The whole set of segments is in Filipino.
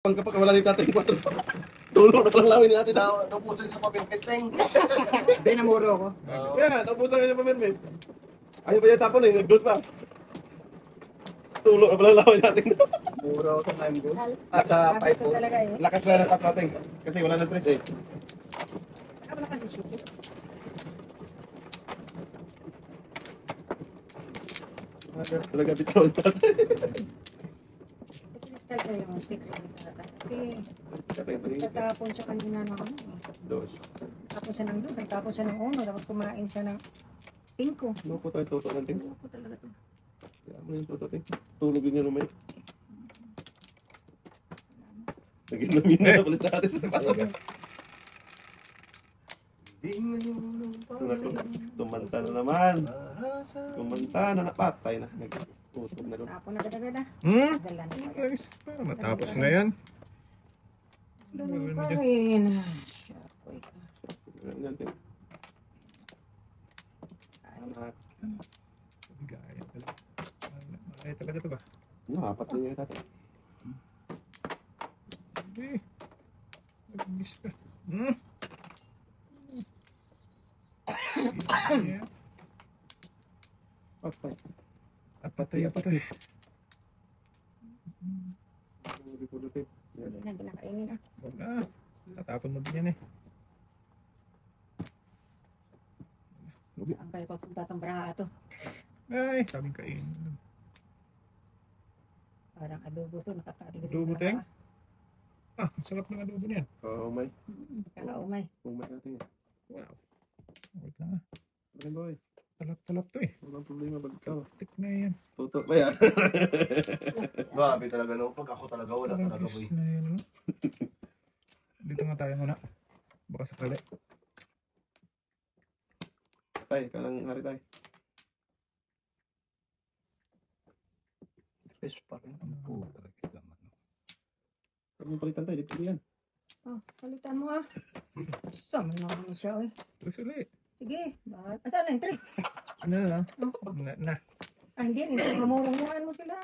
Kapag wala ni tatay 4. Tulong na lang lawin ni ate daw. Naubusan sa papel testing. Hindi, namuro ako. Kaya, naubusan ka sa papel mes. Ayaw pa niya tapon eh, nag-dose pa. Tulong na pala lawin natin. Muro ako sa time ko. At sa 5 po. Lakas na ng katrating. Kasi wala ng stress eh. Ako na kasi shit. Talaga bitaw ang tatay. Start na yung secret ng tatay. Kasi Tatay pa rin. tatapon siya kanina ng ano. Dos. Tapon siya ng 2, tapon siya ng 1, tapos kumain siya ng 5. Ano po tayo toto natin? Ano po talaga to? Kaya mo yung toto natin. Tulog yun yung rumay. Naging lamina na palis natin sa pataga. Tumanta na naman. Tumanta na napatay na. Nagtutok na doon. Tapon agad-agad na. Dala na agad. Guys, para matapos na yan. Doon pa rin. Siya po ikaw. Ganyan natin. Anak. Gaya talaga. Ay, talaga ito ba? Apat na yung tatay. Hindi. Nag-miss ka. Patay. Apatay, apatay. Hindi na pinakainin ah. Huwag na. Tatapon mo din yan eh. Ang kayo papunta itong braha to. Ay, sabing kain. Parang adobo to, nakakaligid. Adobo, Teng? Ah, ang sarap ng adobo niyan. Oo, may. Kakaumay. Umay natin yan. Wow. Wait lang ah. Ano boy? Talap-talap to eh. Walang problema pag ikaw. Tik na yan. Tutok ba yan? Grabe talaga no. Pag ako talaga wala talaga boy. Talapis na yan ano. Dito nga tayo muna. Baka sakali. Tay, kalang hari tay. Yes, parang ang po talaga laman. Pag mo palitan tayo, di pwede yan. Oh, palitan mo ah. Sama naman siya eh. Terus ulit. Sige, bakit? Asan na yung trick? Ano na? Na. Ah, hindi rin. Mamurang-muraan mo sila.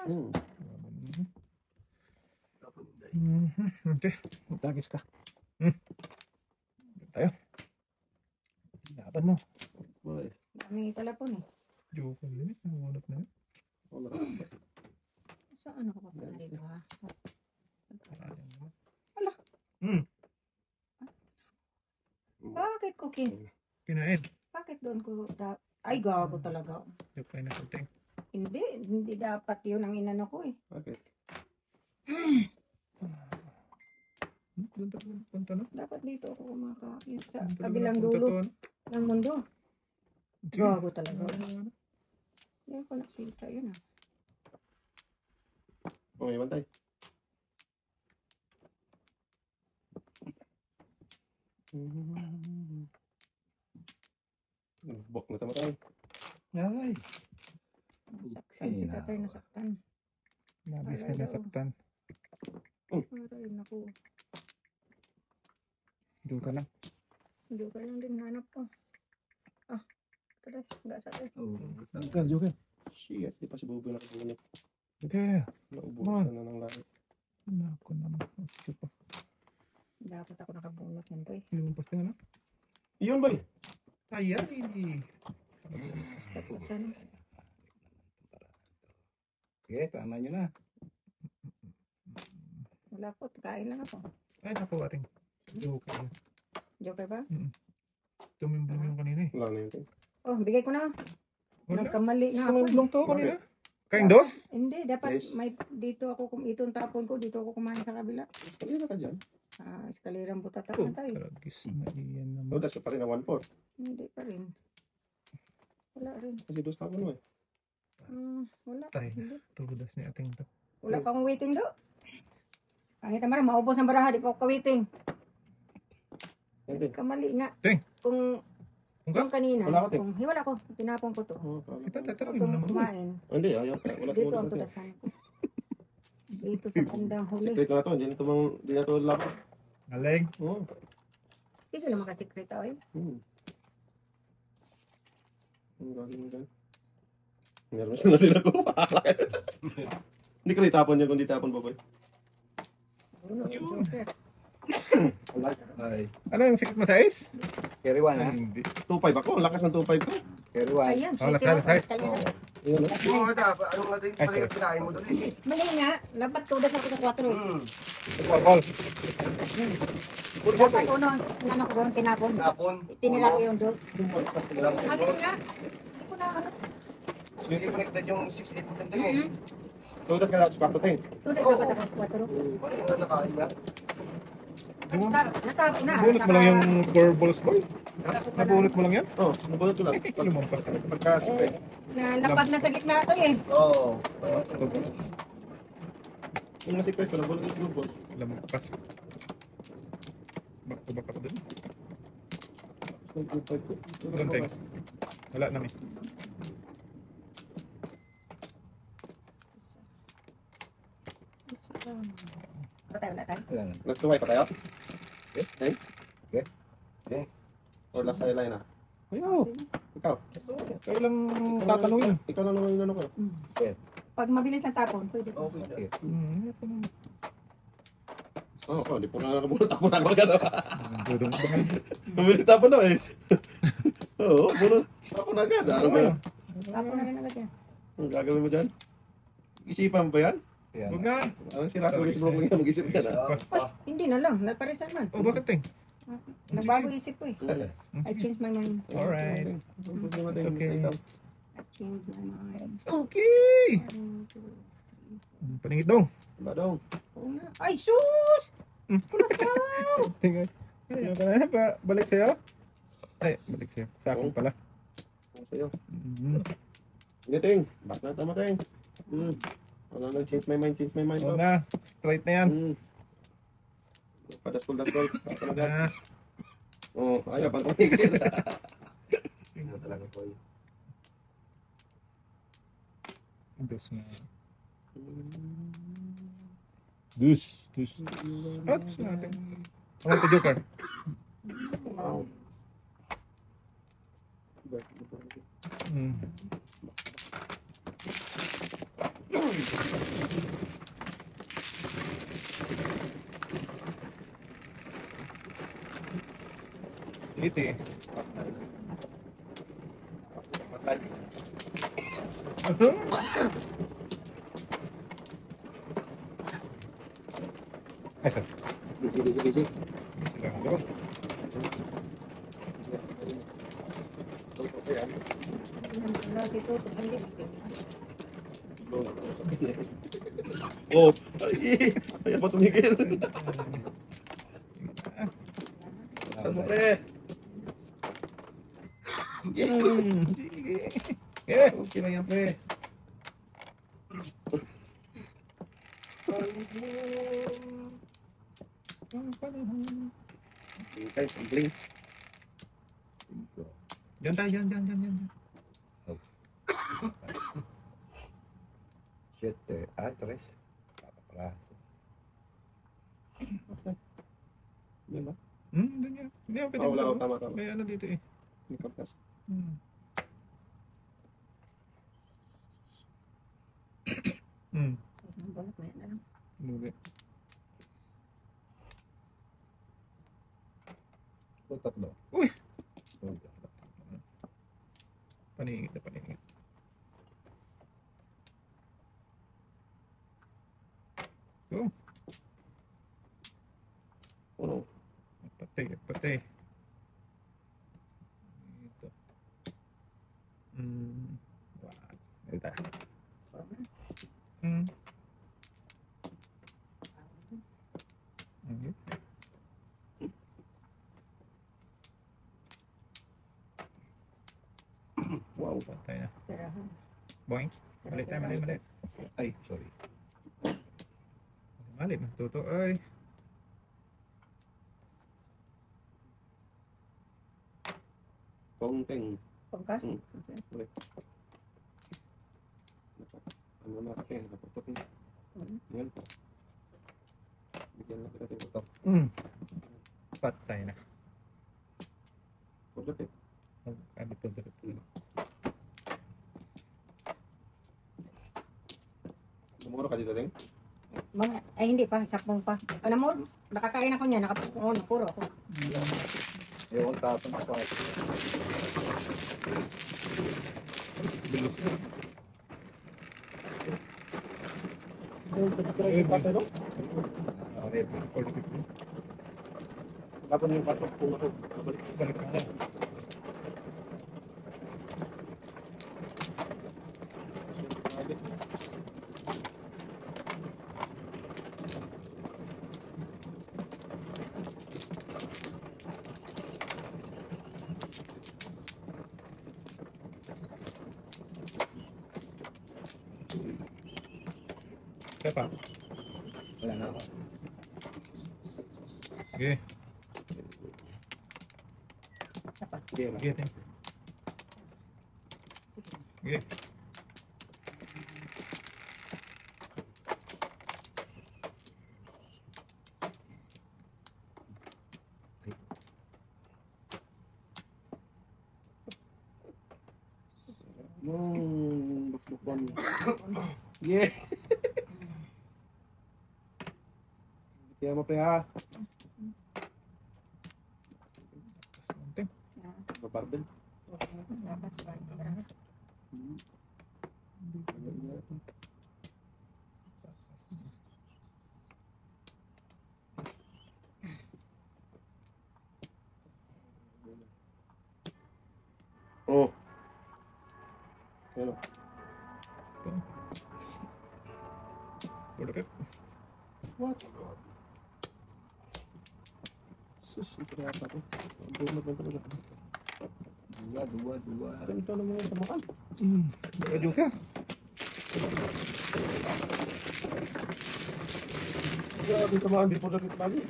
Okay. Magtagis ka. Tayo. Laban mo. Boy. Daming italapon eh. Joke yun eh. Namunot na yun. Wala. Saan ako papunta dito ha? Ala. Bakit cooking? Kinain. Bakit doon ko ay gago talaga. Joke na puting. Hindi dapat yun ang inano ko eh. Bakit? Doon tayo punta na. Dapat dito ako kumakain sa kabilang dulo ng mundo. Gago talaga. Hindi ko nakita yun ah. Oh, may bantay. Bok na tama tayo. Ay. Nasaktan si tatay, nasaktan. Labis na nasaktan. Aray, naku. Joke ka lang. Hindi ko lang din hanap ko. Ah, tara, nggak sa eh. Joke, joke. Shit, di pa si Buboy nakabunin niya. Okay. Naubusan na ng lahat. Naku naman. Sige pa. Dapat ako nakabunot yan to eh. Lumpas ka na. Iyon boy. Ay. Tapusan. Sige, tama nyo na. Wala po, kain lang ako. Ay, naku ating. Joke ka. Joke ba? Tumimbang yung kanina eh. Wala na yun. Oh, bigay ko na. Wala. Nagkamali na ako. Tumimbang to kanina. Kain dos? Hindi, dapat Yes. may dito ako itong tapon ko, dito ako kumain sa kabila. Kanina ka dyan. Ah, eskalirang butata Oh, na tayo. tragis na iyan So, naman. that's pa rin na 1-4. Hindi pa rin. Wala rin. Kasi dos tapon mo eh. Wala. Tayo. Hindi. Tudas ni ating to. Wala pa akong waiting do. Pangit naman, maubos ang baraha, di pa ako ka-waiting. Yan din. Kamali nga. Ting. Kung Kung ka? yung kanina, Wala ako, Ting. kung hiwala ko, tinapon ko to. Oh, kala Kita ko. tatara Itong naman. kumain. Hindi, ayaw ka. Wala Dito ang tumulong natin. tutasan ko. Dito sa bandang huli. Secret na ito. Hindi na ito laban. Galing. Oo. Sige naman ka-secret ako eh. Ang galing mo dyan. Nervous na rin ako. Hindi ko na itapon yun kung di tapon, Boboy. Ay, Ano yung sikit mo sa ice? carry one ha? Hindi. 2.5 ako. Ang lakas ng 2.5 ko. Carry one. Ayan, Oh, sweet lasal, lasal. kanya na. Ayun, no? Yung mga dapat, anong natin Ay, pala sorry. pinain mo doon eh. Mali nga, dapat tudas ako sa 4 eh. Ball. Dapat uno, ang ano ko doon, tinapon. Tapon. Tinira ko yung dos. Wala mo. Mali nga. Hindi ko na ano. Hindi connected yung 6-8 mo doon eh. Tudas ka lang sa kwarto, Teng. Tudas dapat ako sa 4. Ano yung nakain niya? Natapon na. Nabunot mo lang yung 4 balls boy. Nabunot mo lang yan? Oh, nabunot ko lang. Lumampas. Pagka Nalapad na sa gitna ito eh. Oo. yung nasikres ko, nabunot yung grupos. Lumampas. Back to back ako dun. Yung 2.5 ko. Walang teng. Wala namin. Wala tayo. Wala na. Last to pa tayo? Okay. Teng? Okay. Okay. Or last highline na? Ayaw. Ikaw? Kaya lang tatanungin. Ikaw na naman yung ano ko. Pag mabilis ang tapon, pwede. Okay. Sige. Oo, di po na nakabunot ako na magano. Dudong ba kayo? Bumili tapon na eh. Oo, bunot. Tapon na agad. Ano ba yan? Tapon na rin agad yan. Ang gagawin mo dyan? Isipan mo ba yan? Yan. Huwag na. Anong sila sa ulit lang yan? Mag-isip ka na. Ay, hindi na lang. Naparisan man. Oh, bakit teng? Nagbago isip ko eh. I changed my mind. Alright. It's okay. I changed my mind. It's okay. 1, 2, Paningit dong. Ba dong? Oo nga. Ay, sus! Tingnan. Ayaw ka na ba? Balik sa'yo? Ay, balik sa'yo. Sa akin pala. Sa'yo. Mm. Hindi, Ting. Back na tama, Ting. Ano na, change my mind, change my mind. Oo na. Straight na yan. Padaskol-daskol. Baka na dyan. Ah, Oo, ayaw pa tumigil. Ano talaga po yun. dos nga. Dus. Ah, dos natin. Ano ito, Joker? Mm. Ito eh. Patay. Ay, sir. Busy. Sarado. Wala si Toto. Hindi. Oh, ay, ayaw pa tumigil. Ano pre? Yeah. Okay lang yan pre. Okay, sampling. Yan tayo, yan. 7, 3. Kakapraso. Yan ba? Doon yan. Hindi ako pwede. Wala ako, tama. May ano dito eh. May kartas. Hmm. Balak na yan. Ano? Lugi. Tatlo. Uy! Tatlo. Paningit. Oh, Ano? patay. Ito. Wow. Ito. Okay. Wow. Patay na. Tirahan. Boing. Malit. Ay, sorry. Malit. Matuto. Ay. Tongteng. Pagka? Boleh. Ano na kasi, naputok na. Yan. Bigyan lang kita tinutok. Patay na. Pudot eh. Ano po dito? Lumuro ka dito, Teng. Ay, hindi pa. Sakpong pa. Ano mo? Nakakain ako niya. Puro ako. Ewan tapon pa. Bilis na. Okay. 40-50. Tapon yung patok kung ako. Balik na. Kaya pa. Wala na ako. Sige. Sapat. Sige, Sige, Tim. Sige. Bukbukon. Yeah. Kaya mo pre ha. Tim. Babarbel. Mas napas pa. Oh. Ano? Udah, Pep. What? Sus, ito na yata to. Ang na talaga. Dua. Parang ito naman yung tamaan. Baka juga. Grabe yung tamaan before na kita lagi.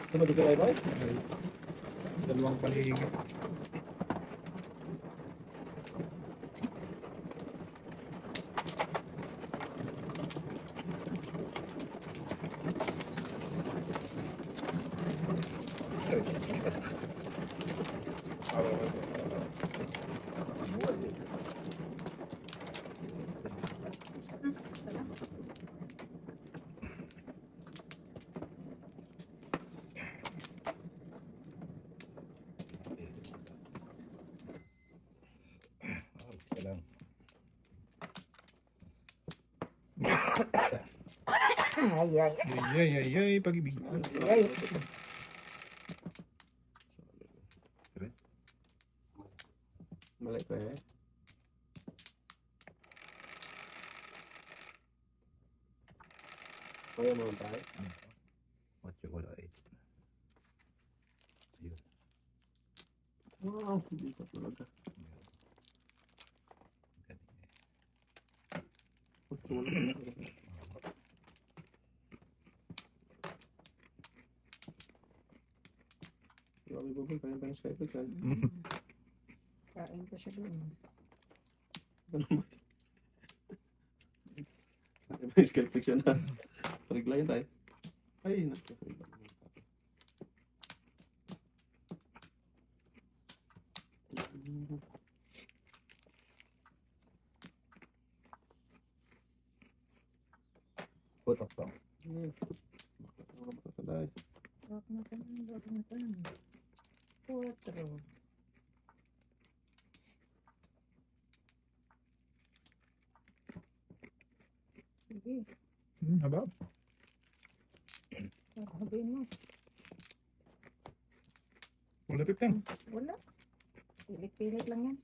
Tama di ka na iba eh. Dalawang paligid. Salamat. Isa lang. Ay. Pag-ibig. Ay. Mali pa eh. Kaya mo tayo. What you call it? Ayun. Wow, hindi ko talaga. Grabe po ba, kaya tayo Skype yan. Kain ko siya doon. Kaya may Skype siya na. Pariglayan tayo. Ay, naku. Putok to. Huwag na tanan. 4. Sige. Haba. Sabihin mo. Udah, Pep, Tim. Wala. Pilit-pilit lang yan.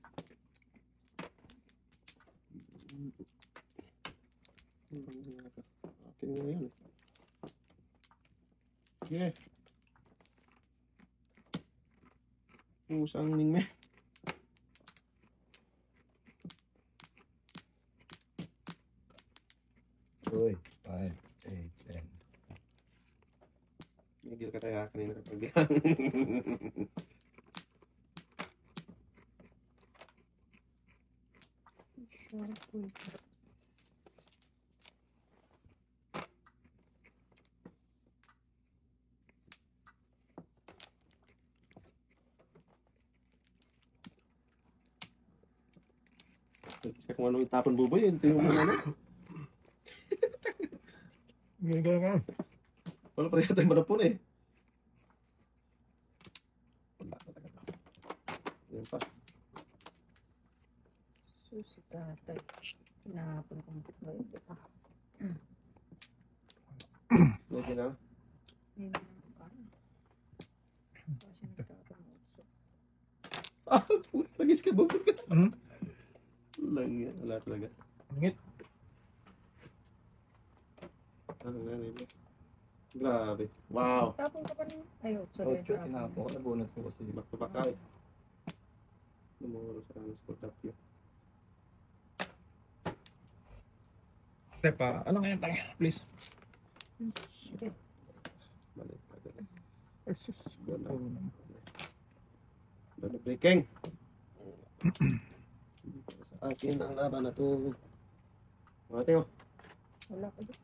Akin nga yun. Yeah. Pusang ningme. Uy, 5, 8, 10. Migil ka tayo kanina kapag kung ano itapon buboy, ito yung ano. Ganyan. Wala pa rin yata yung manapon eh. Wala talaga to. Yan pa. Susi tatay. Hinahapon ko ngayon, di ba? Medyo na. Hindi na ako kaya. Kasi nagtatamotso. Ah, lagis ka, bubog ka. Hmm? Lang yan. Wala talaga. Ngit. Ano nga rin. Grabe. Wow. Tapon ka pa rin. Ay, otso Oh, din. shoot, tinapon ko. Nabunot ko kasi. Back to back ka eh. Lumuro sa kanas for that yun. Tepa, ano ngayon tayo? Please. Shit. Mali. Ay, sus. Wala. Wala breaking. Sa akin ang laban na to. Mga tayo. Wala ko din.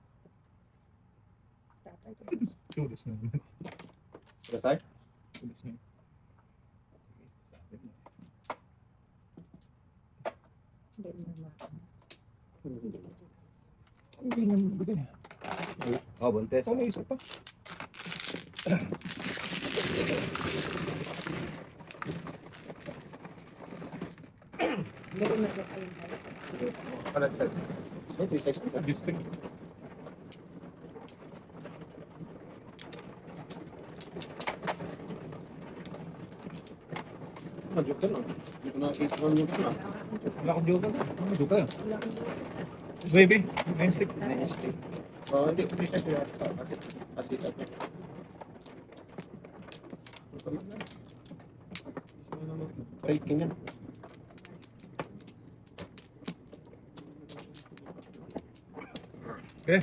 Tatay ko. Tulis na. Wala tayo. Tulis na. Hindi mo naman. Hindi na magbigay. Oh, buntes. Oh, may isa pa. Hindi ko nagkakain tayo. Kalat ka. Ito yung size nito. Distance. Joke ka na. Hindi ko nakikita ko yung na. Wala akong joke. Ano joke yan? Wala ko. Baby, main stick. Oh, hindi ko size yun. Kasi ito. Breaking yan. Okay.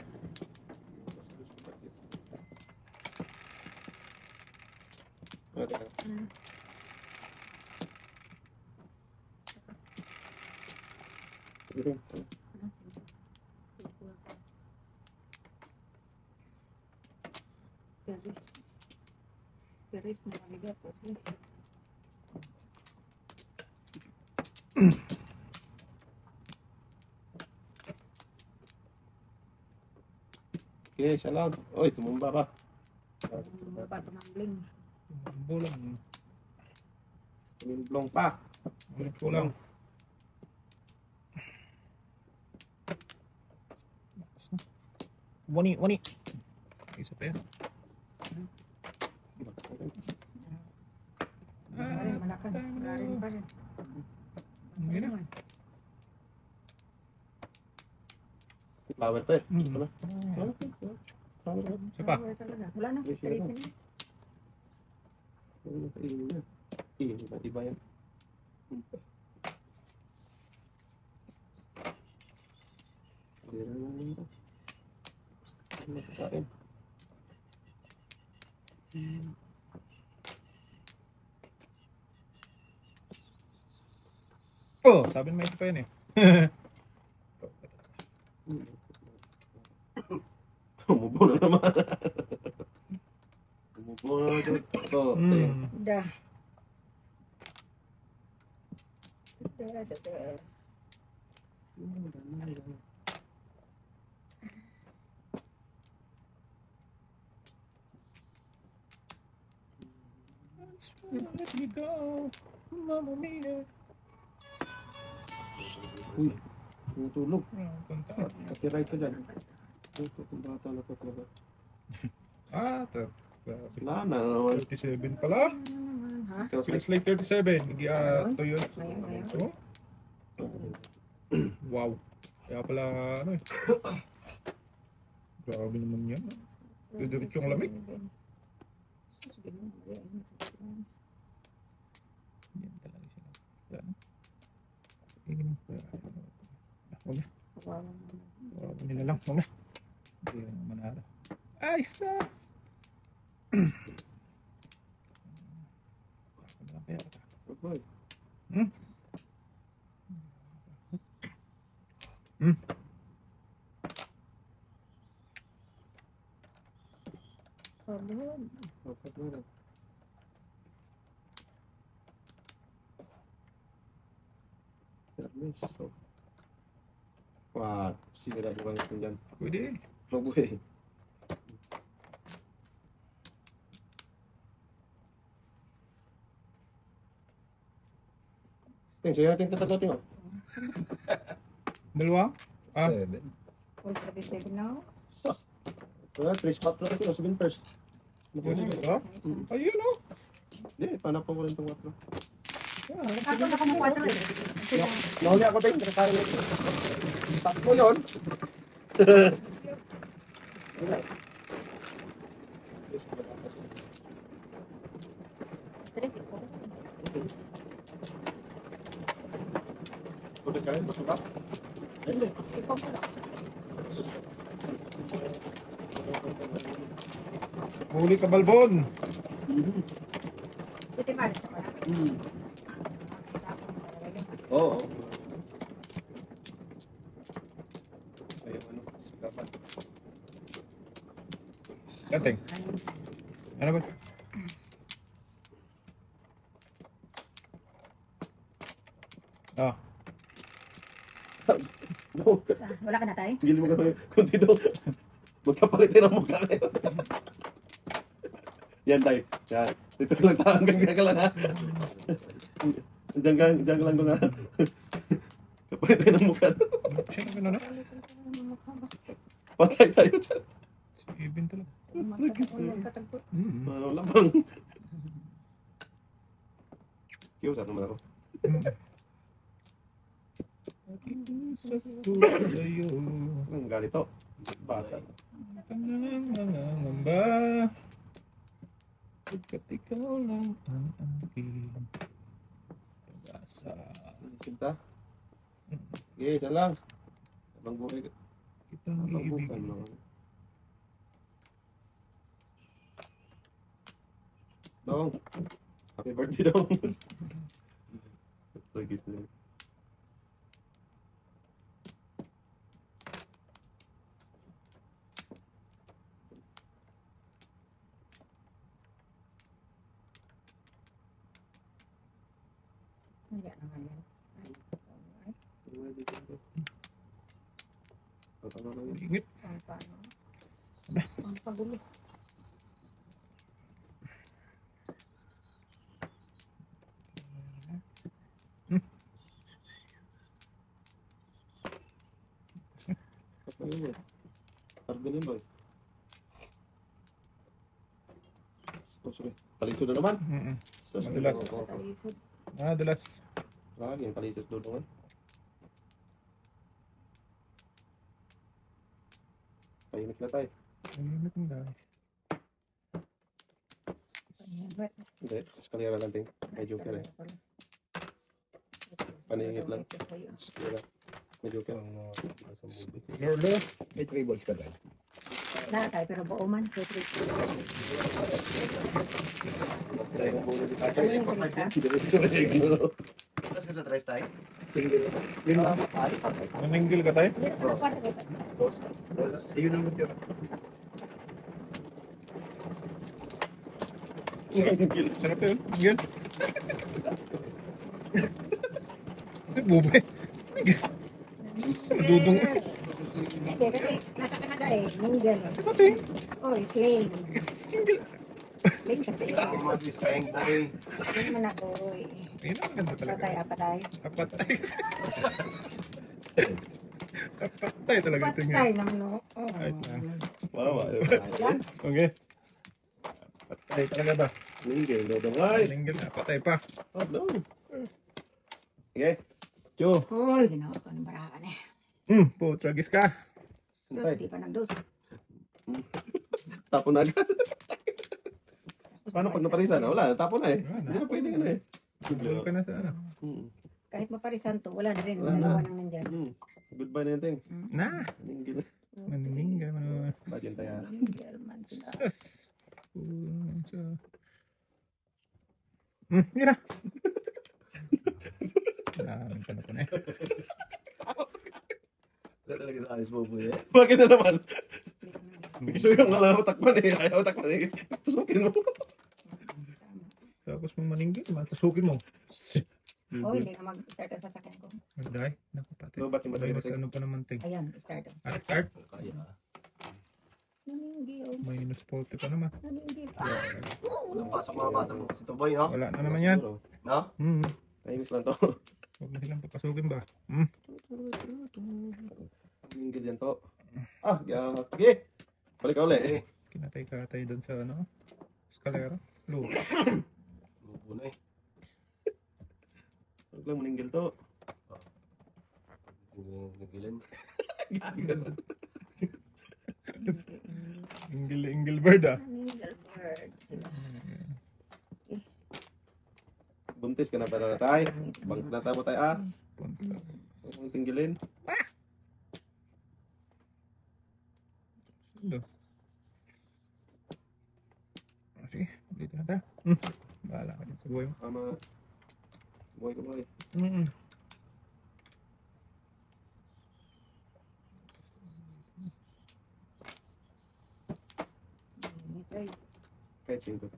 Teres na mabigat po sila. Okay, salam. Oy, tumumba pa. Baba tumambling. Bulang. Tumimblong pa. Ulit ko lang. Wani, wani. Isa pa yan. Ay, malakas. Wala rin pa rin. Hindi na. Flower to eh. Wala. Flower. Isa pa. Wala talaga. Wala na. Yes, Tarisin na. Kainin na. Iba yan. Hindi na lang yun. Makakain. Oh, sabi mo ito pa yun eh. Umubo na naman. Umubo na naman. Ito. Da. Da. Let me go, Mamma Mia. Uy, natulog. Punta. Copyright ka dyan. Ito, kung bata na to talaga. Ah, Wala na naman. 37 pala. Ano naman, ha? Ikaw, Feels like 37. Ito yun. Ngayon. Oh, wow. Kaya pala, ano eh. Grabe naman yan. Didiretso yung lamig. Yan talaga sila. Yan. Huwag na. Huwag nila lang. Huwag na. Hindi na manalo. Ay, stars! Boy. Hmm? Hmm? Pabon. Dapat na lang. So, wah, sira di ba natin dyan? Pwede. Mabuhay. Ting, sa'yo natin tatlo, Ting. Dalawa? Ah. 7. 477 na ako. Wala, 3 spot na kasi, 7 first. Ah? Ayun o. Hindi, panapan ko rin itong 4. Ako na kumuha ito eh. Nahuli ako, Ting. Nakakaroon ito. Tatlo yun. Tres, ikaw. Ulit ka rin, pasubak. Hindi, ikaw pala. Huli ka, Balbon. City Paris ka pala. Oo. Ayun, ano, sikapan. Dating. Ano ba? Ah. No, Wala ka na tayo? gili mo ka kunti daw. Magkapalitin ang mukha kayo. Yan tayo. Yan. Dito ka lang tayo. Hanggang ka lang ha. Diyan ka lang doon ha. Kapalitin ang mukha. Siya na gano'n na. Patay tayo dyan. Si Ibin talaga. Magkatagpo. Wala bang. Kiusap naman ako. Sa sa'yo. Ang ganito. Bata. Pangangamba. Pagkat ikaw lang ang aking pag-asa. Sinta. Okay, isa lang. Abang buhay. Kitang Abang buhay iibig. mo. Dong. Happy birthday, Dong. Lagis na. Wala naman yan. Ingit. Paano? Ang pagulo. Harga yun, boy. Oh, sorry. Talisod na naman. Madalas. Sa talisod. Madalas. Lagi yung talisod doon naman. Tahimik na tayo. Tahimik na tayo. Hindi, eskalera lang ting. May joker eh. Paningit lang. Eskalera. May joker. Lolo. May 3 balls ka dahil. Na tayo pero buo man. Tayo ang bulo di tayo. Ano yung kulisa? Diretso eh, gano'n. Tapos ka sa tres tayo? Single. Yun. Ay, patay. Naningil ka tayo? Hindi, ano pa ito? Ayun ang matira. Sarap yun. Yan. Ay, bube. Dudong. Hindi, kasi nasa Canada eh. Mingle. Pati. Oh, sling. Single. Sling kasi. Mag-isang boy. Sling man ako eh. Ayun ang ganda talaga. Patay, apatay. Apatay. Apatay talaga ito nga. Patay lang no. Ayos na. Wawa. Yan. Okay. Apatay talaga ba? Minggil, dodong ay. Naningil na. Apatay pa. Oh, no. Okay. Jo. Hoy, ginawa ko ng barakan eh. Putragis ka. Sus, di pa nagdos. Tapon na agad. Paano pag naparisan na? Wala, tapon na eh. Wala na. Hindi na pwede ka na eh. Doon ka na sa ano. Kahit maparisan to, wala na rin. Wala na. Dalawa nang nandyan. Goodbye na yung ting. Na. Minggil. Naningil na. Bagyan tayo. Mingle man sila. Sus. Yun na. Namin ka na po na eh. Wala talaga sa ayos mo boy eh. Bakit na naman? Gusto yung alam takpan eh. Ayaw takpan eh. Tusukin mo. Tapos mong maningil, matasukin mo. Oh, hindi ka mag-start ang sasakyan ko. Magday. Naku pati. So, ba't yung batay Minus mo? ano pa naman ting. Ayan, start. Start. Kaya. Naningil. Minus 40 pa naman. Naningil. Unang pasok mga bata mo kasi to boy, no? Wala na naman yan. No? Tahimik lang to. Huwag na silang papasukin ba? Minggil yan to. Sige. Balik ka ulit. Kinatay-katay doon sa ano? Eskalera. Low. Lupo na eh. Huwag lang maningil to. Nagilan. Ingil bird ah. Maningil birds. Buntis ka na pa tatay. Bang natamo tayo Punta. Huwag mong tinggilin. Ano? Sige, dito na tayo. Bahala ka din sa buhay mo. Tama. Buhay ka buhay. Kahit 5.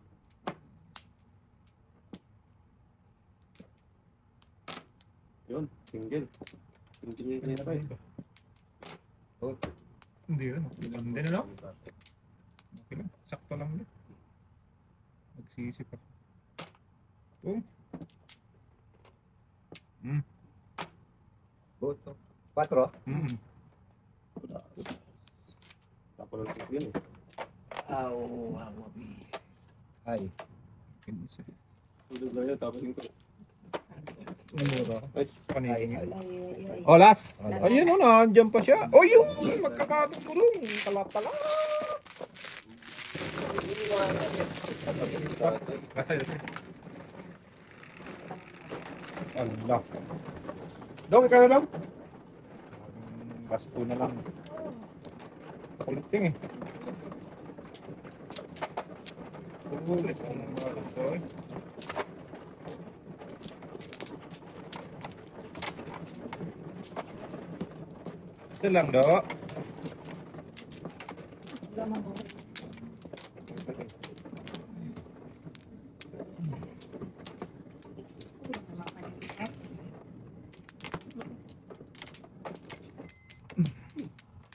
Yun, single. Single yung kanina tayo. Hindi ano. Hindi na lang. Okay lang. Sakto lang ulit. Magsisip ako. Boom. Boto. 4. Tapo ng tip yun eh. Ay. Tulog lang yun, tapos 5. Namura. Ay, Paningin. Ay. Oh, last. Last. Ayun o, nandiyan pa siya. Oh, yun! Magkakatulong. Tala-tala. Kasay. Allah. Dong, ikaw na lang. Basto na lang. Kuliting eh. Ulit sa mga ito eh. Ito lang do.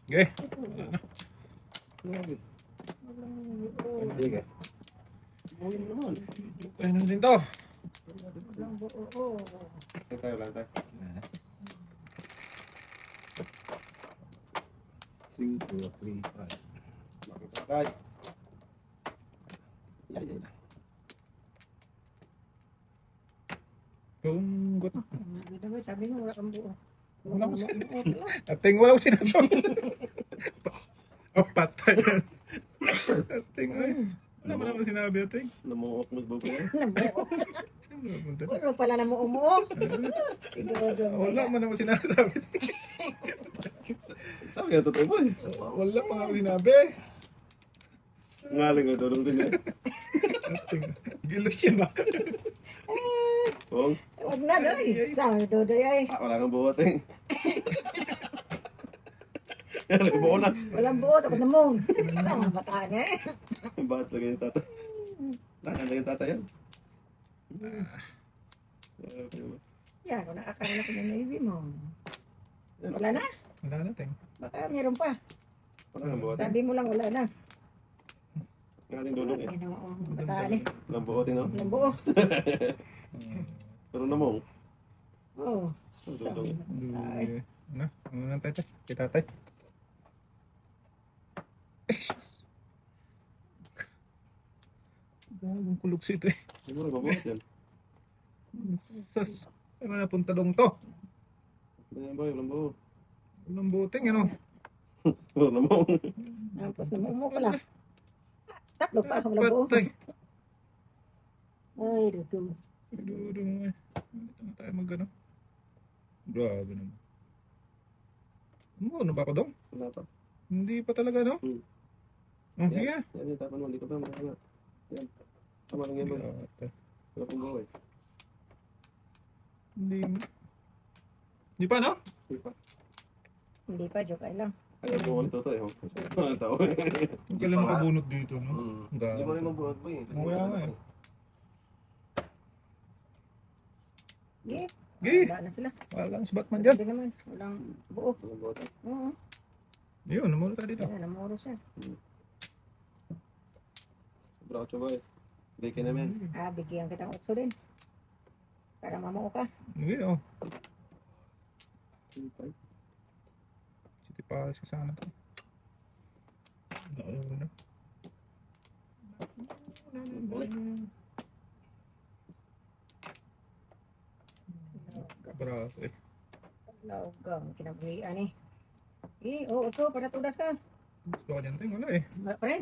Okay. Sige. Ayun na din to. tayo lang tayo. 5, 4, 3, 5. Makita tayo. Yan. Tunggot. Sabi mo, wala kang buo. Wala ko Ating wala ko sinasabi. Patay. Ating ay. Wala mo naman sinabi ating. Namuok magbubo na. Puro pala na mo umuo. Siguro. Wala mo naman sinasabi. Sabi nga totoo mo eh. Wala pa ako sinabi. Ngaling nga tulong din eh. Ating. Gilos yun ba? Oo. Huwag na doon. Isang dodoy ay. Wala kang buhat eh. Nagbuo na. Walang buo. Tapos na mo. Isang bataan eh. Bakit lagay yung tatay? Bakit lagay yung tatay yan? Yan, kung nakakala ko ng navy mo. Wala na. Wala natin. Baka meron pa. Wala kang buhat eh. Sabi mo lang wala na. Ngaling dulong eh. Ginawa bataan eh. Walang buhat eh no? Walang buo. Pero namong. Oo. Dulong eh. Ay. Ano? Ano nang tatay? Kay tatay? Bagong kulog si ito eh. Siguro mabuhat yan. Sus. Ano na punta dong to? Ganyan boy, walang buho. Walang buting ano? Wala namong. Tapos namumo pala. Tatlo pa. Walang buo. Patay. Ay, dugo. Dudong eh. Dito na tayo mag ano. Grabe naman. Ano ba ako dong? Wala pa. Hindi pa talaga no? Oh, Yan. sige. Yan yung tapan mo. Hindi ko pa makakala. Yan. Tama lang yan boy. Wala pong buho eh. Hindi pa no? Hindi pa. Hindi pa, joke ay lang. Ay, ang buho nito to eh. Mga tao eh. Huwag ka lang makabunot dito no? Hindi mo rin mabuhat po eh. Kaya nga eh. Sige. Sige. Wala na sila. Wala si Batman dyan. Hindi naman. Walang buo. Walang buhat eh. Oo. Yun, namuro tayo dito. Ayan, namuro siya. Sobra ko boy. Bacon naman. Bigyan kitang okso din. Para mamuo ka. Hindi, oh. City Palace ka sana to. Nauna. Bravo eh. Laugang, kinabuhian eh. Oo, ito, para tudas ka. Gusto ka dyan tayo, wala eh. Wala pa rin.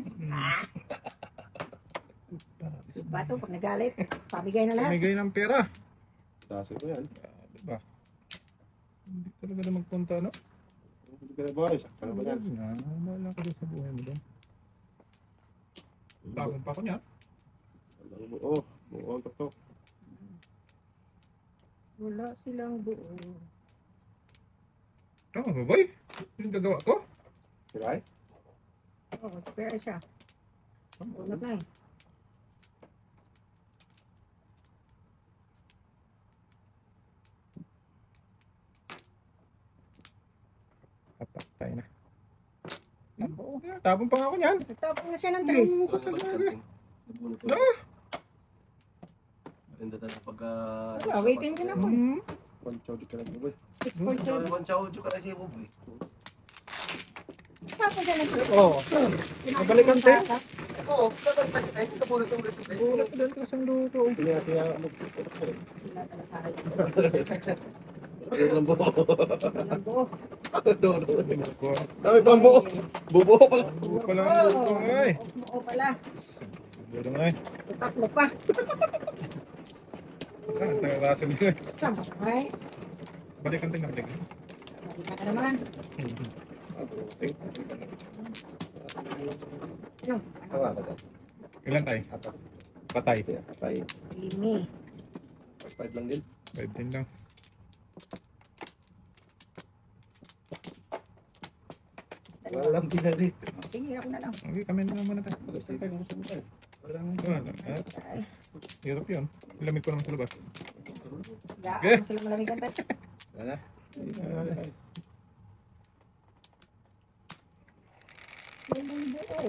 Paradis. Bato, pag nagalit, pabigay na lahat. Pamigay ng pera. Taso ko yan. Diba? Hindi talaga na magpunta, no? Hindi ka na ba? Sakta na ba yan? Wala ka doon sa buhay mo doon. Bagong pa ko niya. Walang buo. Buo ang tuktok. Wala silang buo. Tama ba, boy? Yung gagawa ko? Siray? Oo, pera siya. Unat na eh. Patay na. Nabuo. Tapon pa nga ako niyan. Nagtapong na siya ng tres. No! Maganda tayo pagka... Wala, waiting din ako. One chow ka lang boy. 6.7. One chow ka na siya boy. Tapos siya ng tres. Oo. Nabalikan tayo. Oo, dapat tayo tayo. Nabulat. Ulat doon ka sa luto. Kaya Wala talaga sa akin. Ayun lang buo. Walang buo. Dami pang buo. Bubuo pala. Buo pala ang luto ay. Oo pala. Buo na ay. Tatlo pa. Tagarasan nyo. Samay. Balikan tayo na balikan. Balikan ka naman. Sino? Tawa ka tayo. Ilan tayo? Apat. Patay. Patay. Limi. 5 lang din. 5 lang. Walang pinalit. Sige, ako na lang. Okay, kami na muna tayo. Gusto tayo kung gusto mo tayo. Walang Ay, Hirap yun. Lamig ko naman sa labas. gaan mo sila malamigan tayo. Wala. Walang buo.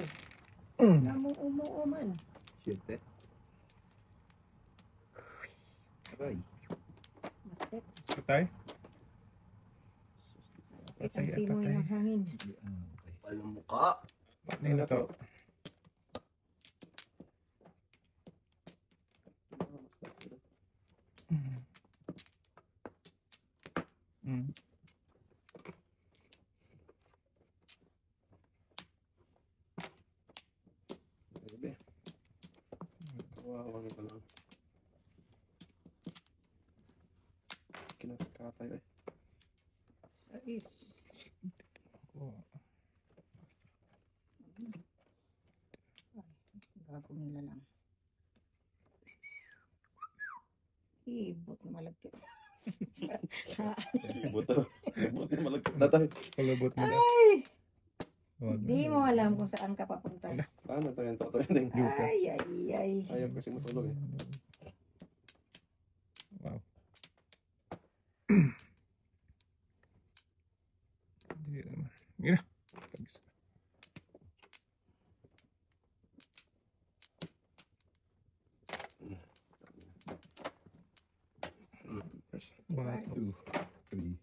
Namuumuo man. Shit eh. Aray. Masakit. Patay. Masakit ang simoy ng hangin. Walang mukha. Patay na to. Kawawa ka lang. Kinakatay eh. Sais. Gago nila lang. Ibot na malagkit. Buto. Buto malagkit na tayo. Palabot mo na. Ay! Wag Di na. mo alam kung saan ka papunta. Sana tayo ang totoo yun. Ay, ay, ay. Ayaw kasi matulog eh. Wow. Hindi naman. Sige na. Batos. 3,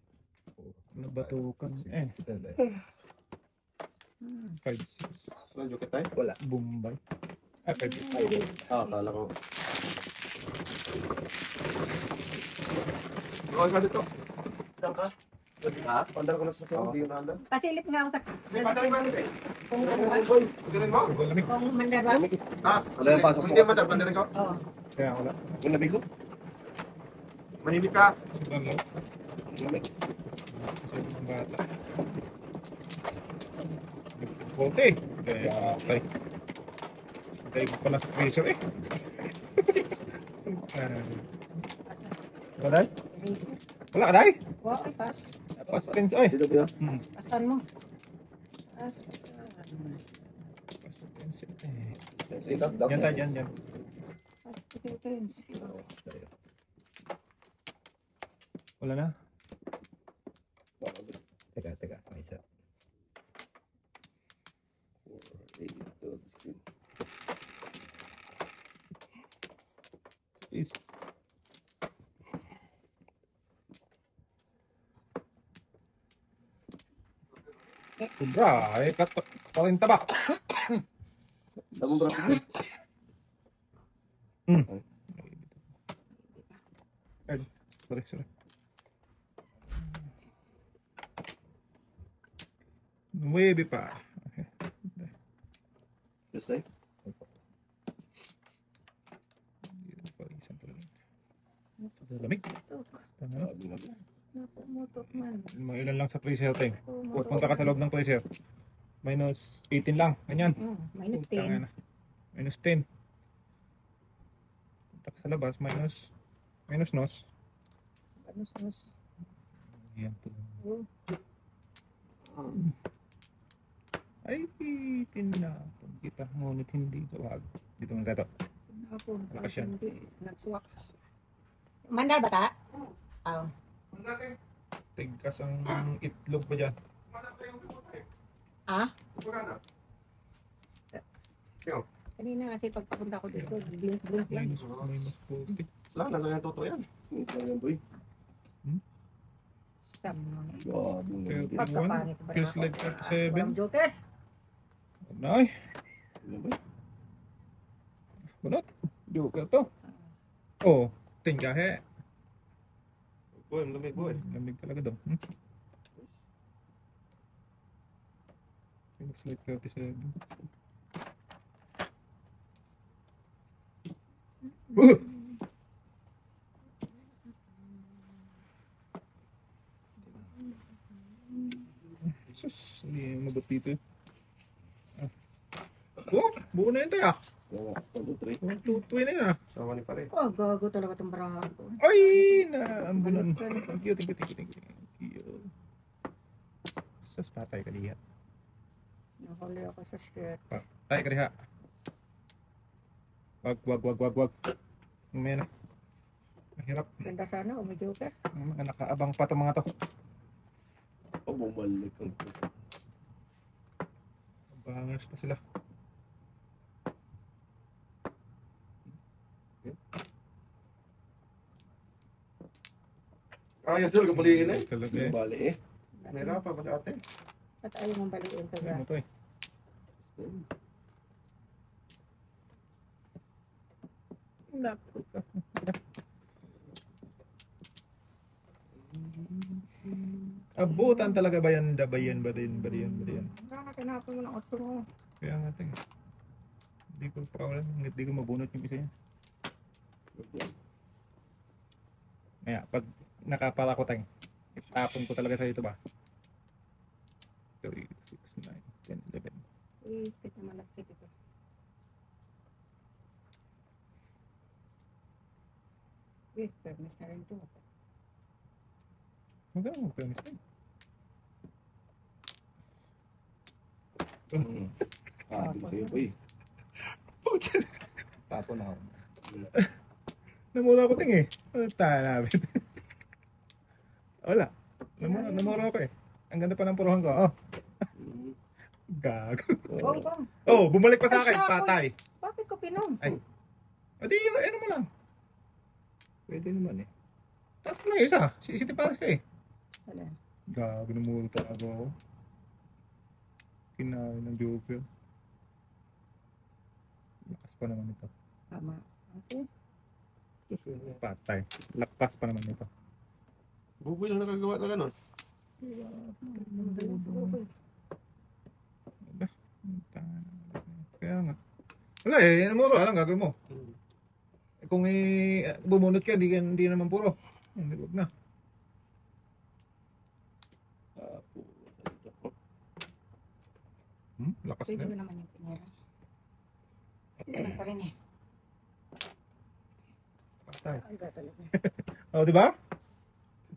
Nabatukan. 7. 5, 6. Saan yung katay? Wala. Bombay. 5. Akala ko. Okay ka dito. Diyan ka? Ha? Pandar ko na sa kanya. Hindi ko na alam. Pasilip nga ako sa Pandar sakyan. ka na eh. Kung ano ba? Pagdating mo? Lamig. Kung mandar ba? Ha? Ano yung pasok mo? Hindi mandar. Pandarin ko? Oo. Kaya wala. Yung lamig ko? Mahimik ka. Sobrang low. Lamig. Kasi mga bata. Okay. Kaya patay. Patay ko pa na sa freezer eh. Pasan. Patay? Eraser. Wala ka tayo? Wow, ay pas. Past tense ay. Dito ba? Pasan mo. Pasan. Past tense eh. Dito. Yan tayo, yan. Pas difference. Wala na. Teka, may isa. 8, 12, 16. Is Sobra, eh, 40 ba? Damong braso. Sorry. 9 pa. Okay. Yes, tay. Lamig. Tok. Tama. Napumutok man. Mga ilan lang sa freezer tayo. Pumutok. Punta ka sa loob ng freezer. Minus 18 lang. Ganyan. Minus Putang 10. ina. Minus 10. Punta ka sa labas. Minus nos. Banus-nus. Yan to. Oh. Ay, tinapon kita. Ngunit hindi ito. Wag. Dito muna tayo. Hapon. Lakas yan. Nagsuwak. Mandal ba ta? Oh. Tigkas ang itlog ba dyan? Ah? Magana. Kanina kasi pagpapunta ko dito, blink lang. Minus 40. Lang, nagawin totoo yan. Ito yan, boy. Sam na. Grabe Okay. nga. Pagkapangit ba Feels na like ako? 37. Joker. Nay, Ano ba? bunot. Joker to. Oh, tinggahe. Boy, lamig, boy. Lamig talaga daw. Feels like 37. Sus, hindi mabot dito. Oh, buo na yun tayo. Yan nga. 1, 2, 3. 1, 2, 3 na yun ah. Sama ni pare. Oh, gago talaga itong barahan ko. Ay, naambulan. Thank you. Sus, patay ka diha. Nakuli ako sa skirt. Patay ka diha. Wag. Umena. Mahirap. Ganda sana, may Joker. Mga nakaabang pa itong mga to. Oh, bumalik ang puso. Bangers pa sila. Ayos sir, kapaligin eh. Talaga eh. Bali eh. Nahirapan pa si ate. At ayaw mong baliin to Ano ga. to eh. Naku ka. Abutan talaga ba yan? Dabayan ba din? Kaya tinapon mo ng otso mo. Kaya nga ting. Hindi ko pa wala. Hindi ko mabunot yung isa niya. Kaya pag nakapala ko tayong itapon ko talaga sa ito ba? 3, 6, 9, 10, 11. Isip na malapit ito. Permis na rin ito. Magkano mag-permis tayo? Ah, di sa'yo boy. Tapon ako. Namura ko ting eh. Ano tayo namin? Wala. Namura ko eh. Ang ganda pa ng puruhan ko. Oh. Gago. Bong. Oh, bumalik pa sa Ay, akin. siya, Patay. Bakit ko pinom? Adi, ano mo lang. Pwede naman eh. Tapos mo na yung isa. City Paris ka eh. Wala. Gago, namura talaga ako. Kinain ng Joker. Lakas pa naman ito. Tama. Kasi, Patay. Lakas pa naman ito. Buboy lang nakagawa na gano'n. magaling sa ulo. Kaya nga. Wala eh, namura lang gagawin mo. Kung bumunot ka, hindi naman puro. Hindi, wag na. Lakas Pwede na. mo naman yung pinera. Ganun pa rin eh. Patay. Ay, ba talaga. Oh, di ba?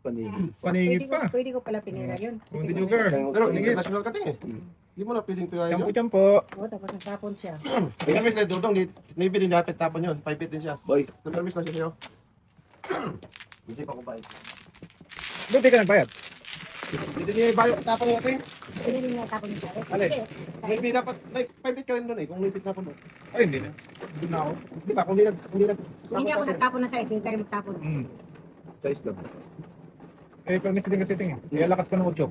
Panigid. Paningit pa. Pwede ko pala pinera yun. Oh, Sige, di Joker. Pero Sige. international ka ting eh. Hindi mo na pwedeng pirahin yun. Champo. Oo, tapos natapon siya. May permis na dudong, maybe din dapat tapon yun. 5 feet din siya. Boy, May permis na siya sa'yo. Hindi pa kumpay. Doon di ka nagbayad. Hindi niya ibayo tapon yung ating. Pwede rin natapon niya. Alin? Sige, Maybe dapat, like, 5 feet ka rin doon eh. Kung may feet tapon doon. Ay, hindi na. Hindi na ako. Di ba? Kung hindi nag... Hindi ako nagtapon ng size, hindi ka rin magtapon. size lang. Eh, permis din kasi tingin. Kaya lakas pa ng 8.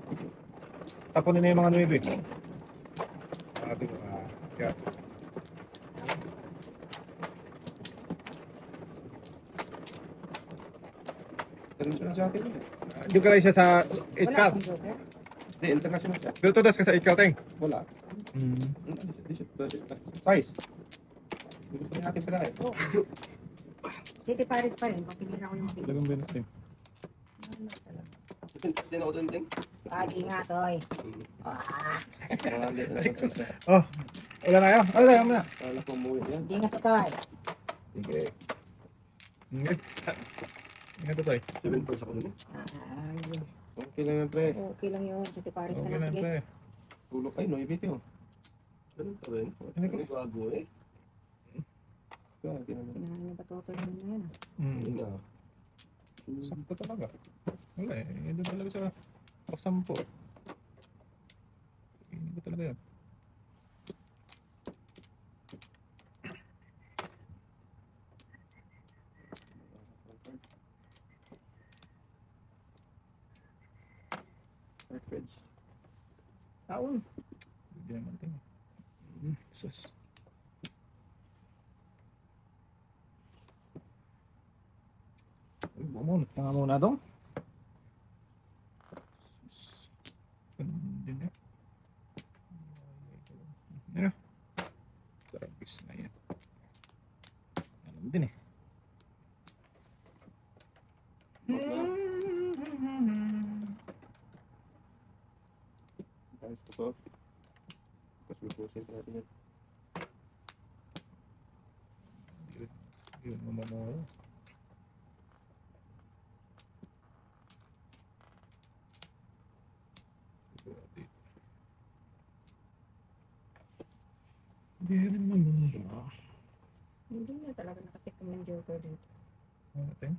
tapunin na yung mga 9. Sabi ko, kaya. International sa atin. Yung kalay siya sa 8 Wala cal. akong joker. Hindi, international siya. Pero tudas ka sa 8 cal, Teng. Wala. Size. Gusto niya natin pala eh. Oh. City Paris pa rin. Papilin ako yung city. Talagang benes, Teng. Ano talaga. Sino ako dun, Ting? Lagi nga, Toy. Ah, Oh, wala na yun. Wala na yun. Kala ko umuwi yan. hindi nga to, Toy. Sige. Ingat. Ingat to, Toy. 7 points ako dun eh. Ay, Okay lang yan, pre. okay lang yun. City Paris ka Okay na, na, sige. pre. Tulog kayo, no? Ibit yun. Ganun pa rin. Ano bago eh. Grabe naman. Pinahan niya ba Totoy na yan? Yun Hmm. na. Sakto talaga. Wala eh. Hindi talaga sa kasampo. Hindi ko talaga yun. Perfect. Taon. Hindi naman ito. Sus. Uy, bumunot ka nga muna dong. Sus. Ganun din eh. Ano? Sarapis na yan. Ganun din eh. Guys, ito. Kasi bukusin pa natin yan. Yun naman mo. Hindi naman mo. Hindi na talaga nakatikim ng joker dito. Ano tayo?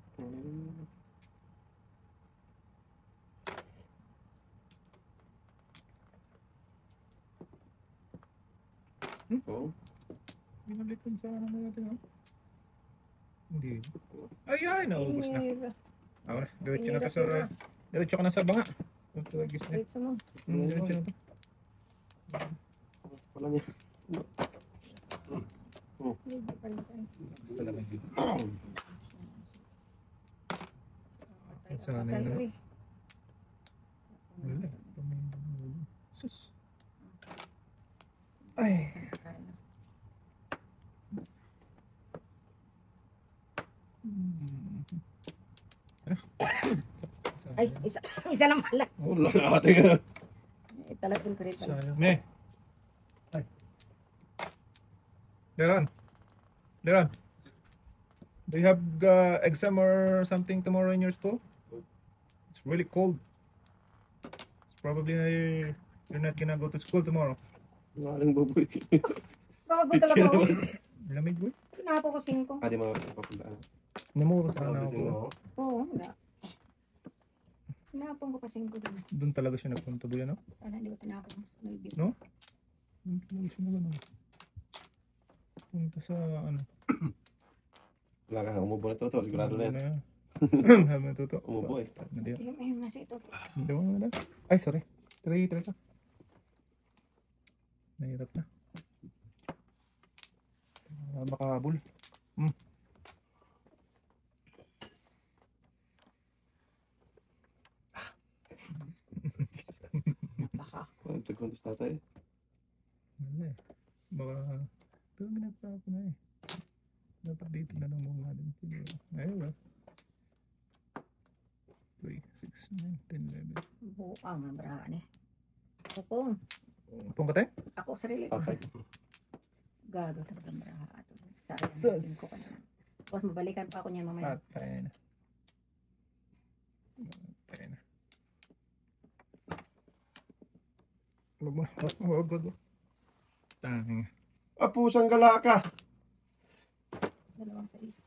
Oo. Binalikan sa ano natin ha? Hindi. Ay, ay, naubos na. Ako na, diretso na to sa... Diretso ka na sa banga. Ito, gis na. Diretso mo. Diretso na to. Wala niya. Hindi pa rin tayo. Basta lang hindi. Saan na Tayo yun? eh. Wala. Sus. Ay. Ay, isa lang pala. Wala nga ate nga. Talagang ko rin pala. Sayang. Me. Ay. Leron. Leron. Do you have exam or something tomorrow in your school? It's really cold. It's probably you're not gonna go to school tomorrow. Walang buboy. Bago talaga ako. Lamig boy. Pinapo ko 5. Adi mga papuntaan. Namuro sa Grabe ako. din ako. Oo, wala. Tinapon ko pa 5 din. Doon talaga siya nagpunta boy, ano? Sana hindi ko tinapon. Nag-ibig. No? Doon talaga siya nagano. Punta sa ano. Wala ka, umubo na to. Sigurado na yan. yan. Sabi na tuto. Umubo eh. Hindi. Ayun nasa ito. Hindi mo na. Ay, sorry. Try ka. Nahirap na. Makabul. Napaka. Nagkontes tatay. Wala eh. Baka, pero ginagawa ko na eh. Dapat dito na lang muna din siguro. Ayun ba? 3, 6, 9, 10, 11. Buang ang braan eh. Ako. Pung ka tayo? Ako sarili ko. Tatay. Gago talaga ang braan. Sayang ko pa naman. Tapos mabalikan pa ako niya mamaya. Patay na. Patay na. Wag. Tanging. Pusang galaka. 2 sais.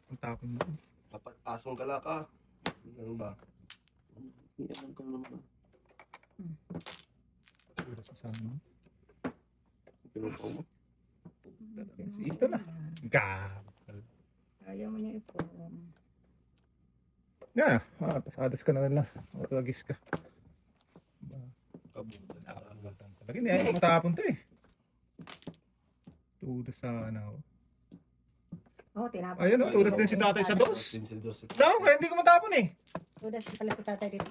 Ang tapon mo. Dapat asong gala ka. Ganun ba? Iyan ka naman. Siguro sa sana mo. Pinupaw mo. Ito na. Gabal. Ayaw mo niya i-form. Yan. Pasadas ka na nila. Matagis ka. Nakabutan talaga. Hindi ayaw matapon to eh. Tudas sana ako. Oh, tinapon. Ayun o, tudas din si tatay sa dos. No, kaya hindi ko matapon eh. Tudas pala si tatay dito.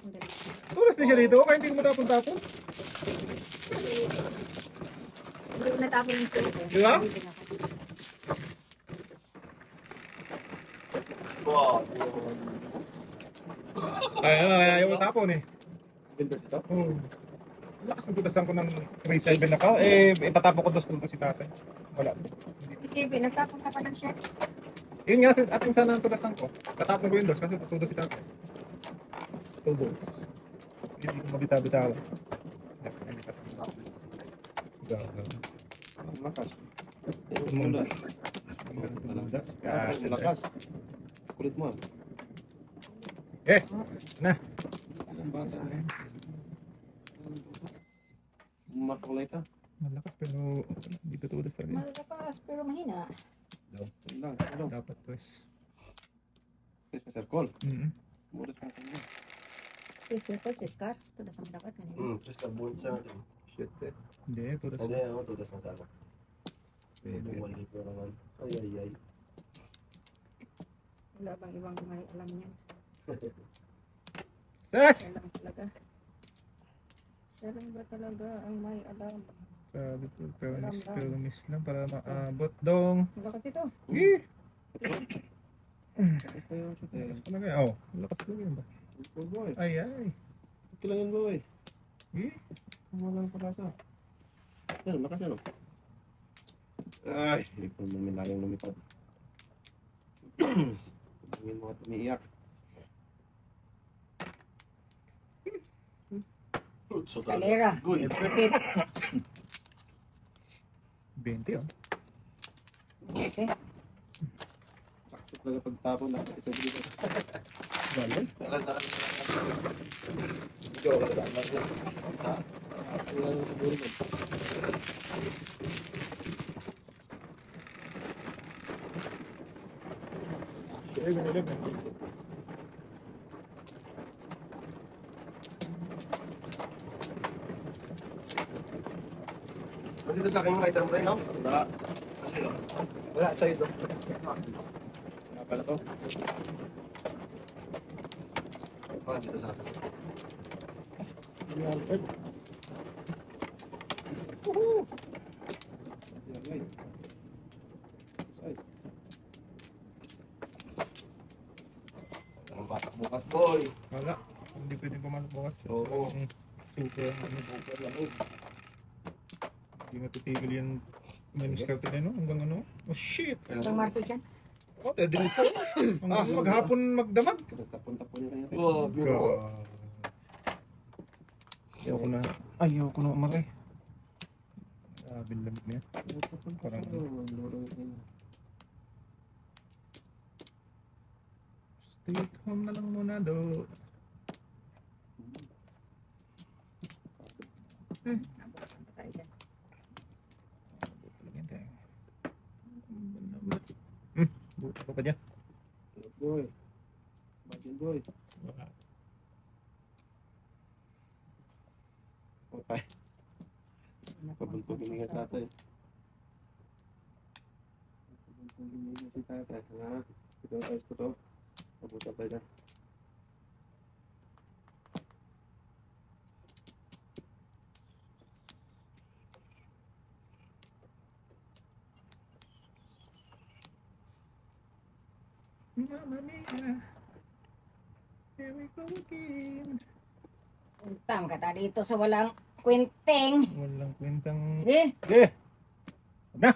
Tudas din siya dito, kaya hindi ko matapon-tapon. Hindi ko natapon yung sulit. Di ba? Ayaw matapon eh. Oh. Lakas ng tudasan ko ng 3-7 na ka. Eh, itatapon ko dos tudas si tatay. Wala. Isipin, nagtapon ka pa ng share. Yun nga, ating sana ang tudasan ko. Tatapon ko yung dos kasi tudas si tatay. Tudos. Hindi ko mabita-bitawan. Lakas. Tumundas. Lakas. Kulit mo. Eh, na. Makulay ka. Malakas pero hindi ko tudas sa rin. Malakas pero mahina. Lang. Dapat pues. Sa circle. Mm-hmm. Mudas ka na. Circle, Triscar. Tudas ang dapat kanina. Terus kabun sa natin. Shit eh. Hindi, tudas. Hindi, ako tudas ng sana. Bumalik ko naman. Ay. Wala bang ibang may alam niyan? Sas! Siya lang talaga. Siya lang ba talaga ang may alam? Sabi ko, pero miss lang para maabot dong. Lakas ito. Eh! Lakas talaga yan. Oh, lakas talaga yan ba? Boy. Ay. Okay lang yan, boy. Eh! Wala lang pala sa. Yan, lakas yan, oh. Ay, hindi ko namin layang lumipad. Tingin mo at umiiyak. Escalera. Guy. Repeat. 20 oh. Okay. Bakit talaga pagtapon na ito dito. Bayan? Wala lang siguro yun. Dito sa akin yung item tayo, no? Wala. Kasi, Wala, sa'yo doon. Wala pala to. dito sa akin. Ang batak bukas, boy. Wala. Hindi pwedeng pumasok bukas. Oo. Super, super lamog. Hindi matitigil yan. Minus 30 na, no? Hanggang ano? Oh, shit! Itong Marcos yan. Oh, pwede rin po. Hanggang maghapon magdamag. Tapon-tapon nyo rin. Oh, biro. Ayoko na. Ayoko na umaray. Grabe ang lamig niya. Parang stay at home na lang muna do. Buta ko pa dyan. Boy. Bagin, boy. Okay. Pabuntugin nga tatay. Pabuntugin nga si tatay. Ha? Ito ang size ko to. Pabuntag tayo dyan. Mamma mia. Here we go again. Tama ka ta dito sa walang kwenteng. Walang kwentang... Sige. Sige! Huwag na!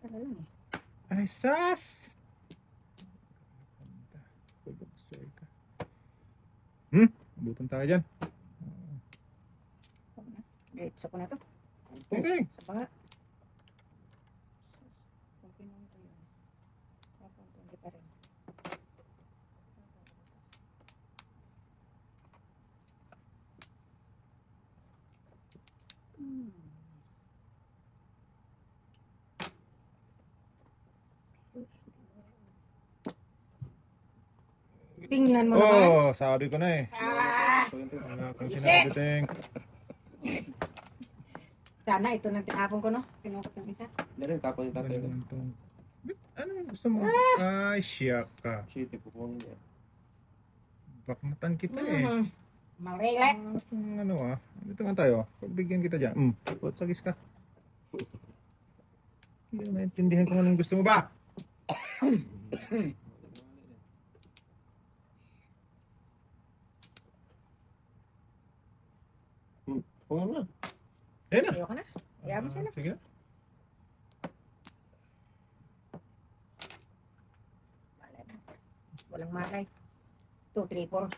Saan yun eh? Ay, sas! Butan tayo dyan. Diretso ko na to. Okay. Sa panga. Kung pinong ko yun. Tapos hindi pa rin. Tingnan mo naman. Oh, sabi ko na eh. Wala kang Isit! sinabi, Teng. Sana ito nang tinapon ko, no? Tinukot ng isa. Hindi rin, tapon yung Ano tatay. naman to? Ano gusto mo? Ay, siya ka. Shitty po kung niya. Bakmatan kita eh. Malele. Ano ah. Dito nga tayo. Pagbigyan kita dyan. Sagis ka. Hindi na maintindihan kung anong gusto mo ba. Kung ano na. Ayan na. Ayoko na. Ayaw mo sila. Sige na. Walang malay. 2, 3, 4.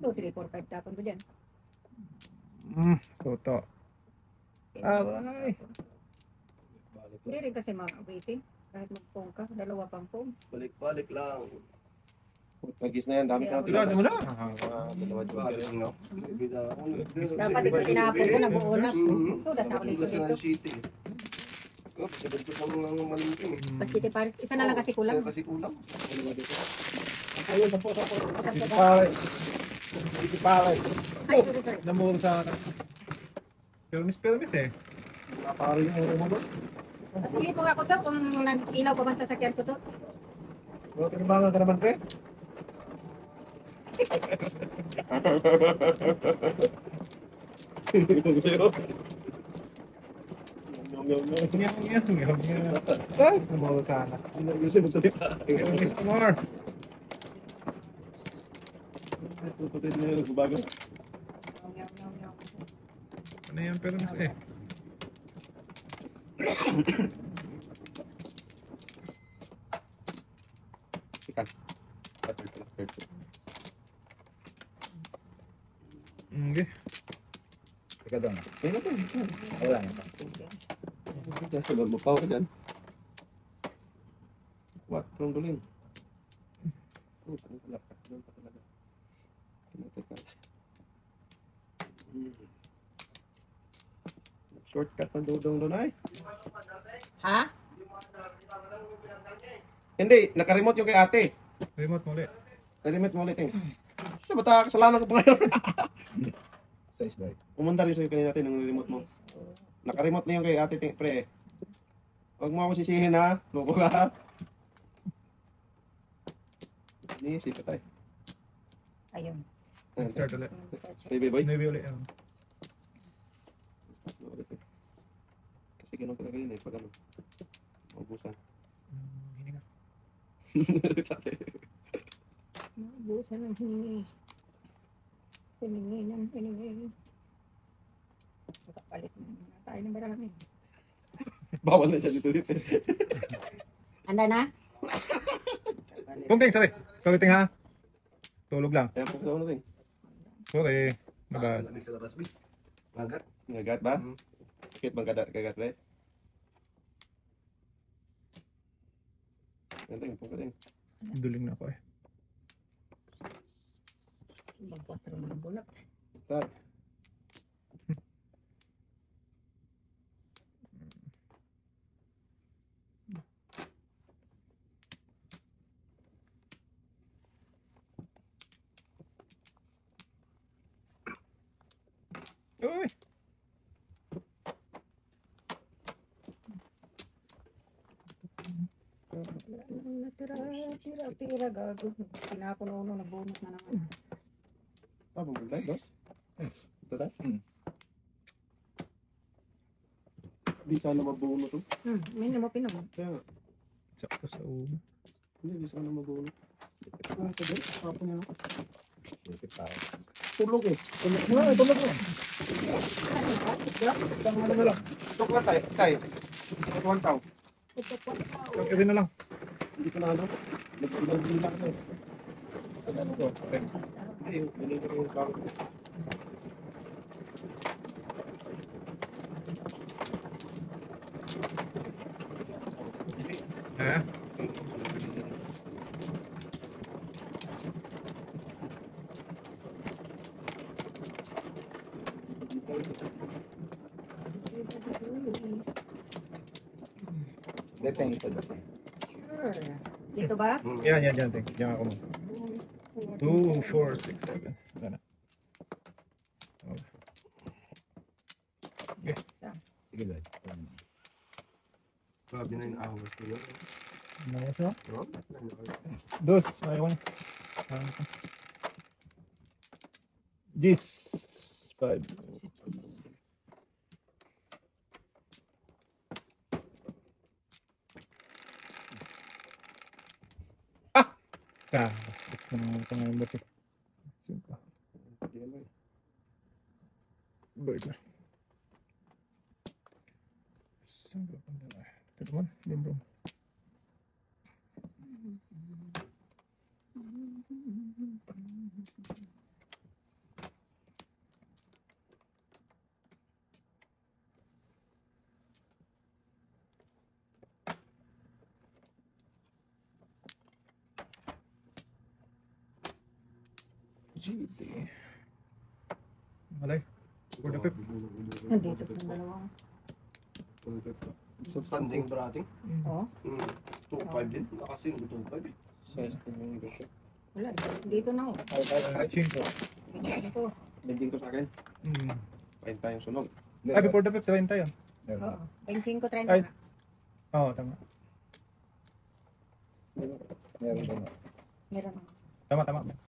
2, 3, 4, 5 tapon ko dyan. Toto. Aray. Balik Hindi lang. rin kasi waiting. Kahit mag-phone ka, dalawa pang phone. Balik lang. Nagis na yan, dami ka natin. Ilasan mo na. Dalawa joker Balik yan. lang. Bida ako. Dapat ito tinapon ko na buo na. Tulas na ako dito Sa dito. City. Sabi ko sa mga malinting eh. Paskiti Paris. Isa na lang kasi kulang. Kasi kulang. Ayun, tapo. Masarap ba? Pare. Hindi pare. Ay, sorry. Namuro sa... Pelmis eh. Pare yung ano mo. Sige po ako to kung ilaw pa man sasakyan ko to. Mga pinambangan ka naman, pre. Sa'yo. Yum. Sas, namuro sana. Ayusin mo salita. Pelmis more. Putid na yun, nagbabago. Ano yan pelmis eh? Ikan. Third. Okay. Teka doon. Ayun na to. Wala na. Diyan, magpaw ka dyan. What? From duling. Doon pa talaga. Teka. Shortcut ng dudong doon ay. Ha? Hindi, naka-remote yung kay ate. Remote muli. Naka-remote mo ulit eh. Sa bata, kasalanan ko pa ngayon. Size light. Umanda rin sa'yo kanina natin ng remote mo. Naka-remote na yung kay ate, pre. Huwag mo ako sisihin ha. Loko ka ha. Hindi, sipa tayo. Ayun. Start ulit. Baby boy. Navy ulit. Kasi ganun talaga yun eh, pag ano. Maubusan. Hininga. Busan ng hiningi. Hiningi. Nakapalit na tayo ng marami. Bawal na siya dito. Anda na? Kung sorry. Sorry ting ha. Tulog lang. Kaya po sa ano ting. Sorry. Nabad. Lamig sa labas, Bi. Magat. Ngagat ba? Sakit bang kagat pre? Yan ting, pong ting. Duling na ako eh. Ibang 4 ng bulak. Saan? Uy! Tira, gago. Pinapuno na bunot na naman. Ah, bumulay, dos? Ito tayo? Di sana mabuno to. May mo pinom. Kaya nga, Sakto sa ulo. hindi, di sana mabuno. Ah, ito din, kapon niya. Buti pa. Tulog eh. Tulog mo. Tulog mo. Ano na lang? Tok lang tayo. Katuan tao. Sabi na lang. Hindi ko na ano. Nagbilang ko na eh. Ano ko? Okay. Ay, biling ko yung bang. Ha? Dating ito dating. Sure. Dito ba? Yan. Diyan ako mo. 2, 4, 6, 7. Sana. Sige, Day. Grabe na yung hours ko yun. Nice, no? Bro, 9 hours. Dos, ayaw ko na. This. 5. Ah! Ito na yung bato. 5. Bird na. Saan ba punta na? Ito naman, limbro. GD. Malay. For the fifth. Nandito pa yung dalawang. Substanding brating. Oo. 2.5 din. Nakasing 2.5 eh. Wala. Dito na ako. Cinco. Dito ko. Bending ko sa akin. Mm. Pahin tayong sunog. Ay, before the fifth, 20 yun. Meron Oo. na. 25-30 Ay. na. Oo, tama. Meron na. Meron ako. Tama, tama.